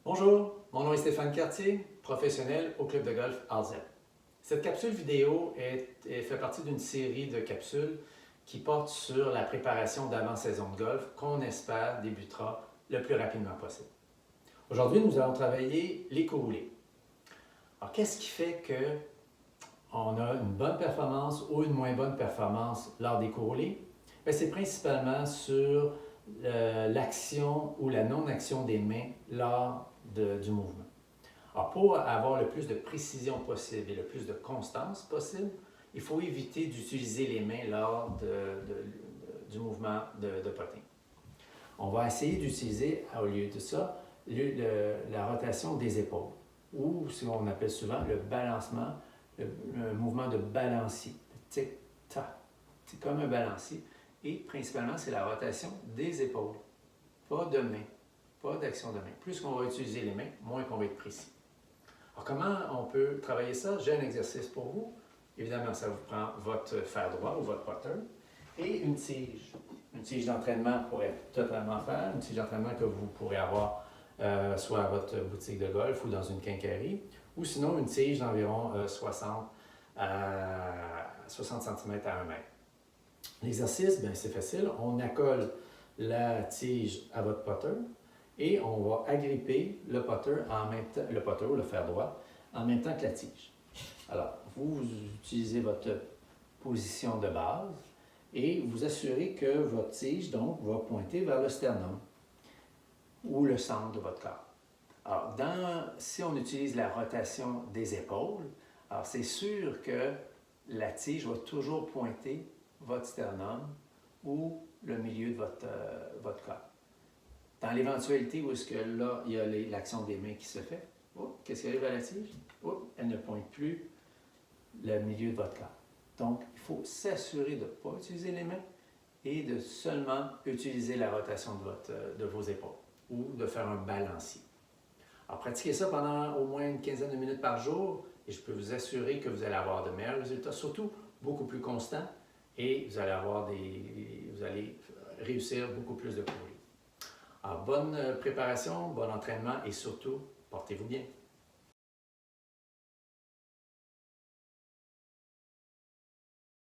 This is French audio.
Bonjour, mon nom est Stéphane Cartier, professionnel au club de golf Alzep. Cette capsule vidéo fait partie d'une série de capsules qui portent sur la préparation d'avant-saison de golf qu'on espère débutera le plus rapidement possible. Aujourd'hui, nous allons travailler les coups roulés. Alors, qu'est-ce qui fait qu'on a une bonne performance ou une moins bonne performance lors des coups roulés? C'est principalement sur l'action ou la non-action des mains lors du mouvement. Alors, pour avoir le plus de précision possible et le plus de constance possible, il faut éviter d'utiliser les mains lors du mouvement de putting. On va essayer d'utiliser, au lieu de ça, la rotation des épaules, ou ce qu'on appelle souvent le balancement, le mouvement de balancier, tic-tac. C'est comme un balancier. Et principalement, c'est la rotation des épaules, pas de main, pas d'action de main. Plus qu'on va utiliser les mains, moins qu'on va être précis. Alors, comment on peut travailler ça? J'ai un exercice pour vous. Évidemment, ça vous prend votre fer droit ou votre putter et une tige. Une tige d'entraînement pour être totalement faire, une tige d'entraînement que vous pourrez avoir soit à votre boutique de golf ou dans une quincaillerie, ou sinon une tige d'environ 60 cm à 1 mètre. L'exercice, c'est facile. On accole la tige à votre putter et on va agripper le putter en même temps, le putter ou le fer droit, en même temps que la tige. Alors, vous utilisez votre position de base et vous assurez que votre tige, donc, va pointer vers le sternum ou le centre de votre corps. Alors, si on utilise la rotation des épaules, alors c'est sûr que la tige va toujours pointer votre sternum ou le milieu de votre corps. Dans l'éventualité où est-ce que là, il y a l'action des mains qui se fait, qu'est-ce qui arrive à la tige? Elle ne pointe plus le milieu de votre corps. Donc, il faut s'assurer de ne pas utiliser les mains et de seulement utiliser la rotation de vos épaules ou de faire un balancier. Alors, pratiquez ça pendant au moins une quinzaine de minutes par jour et je peux vous assurer que vous allez avoir de meilleurs résultats, surtout beaucoup plus constants et vous allez réussir beaucoup plus de coups. Alors, bonne préparation, bon entraînement et surtout, portez-vous bien.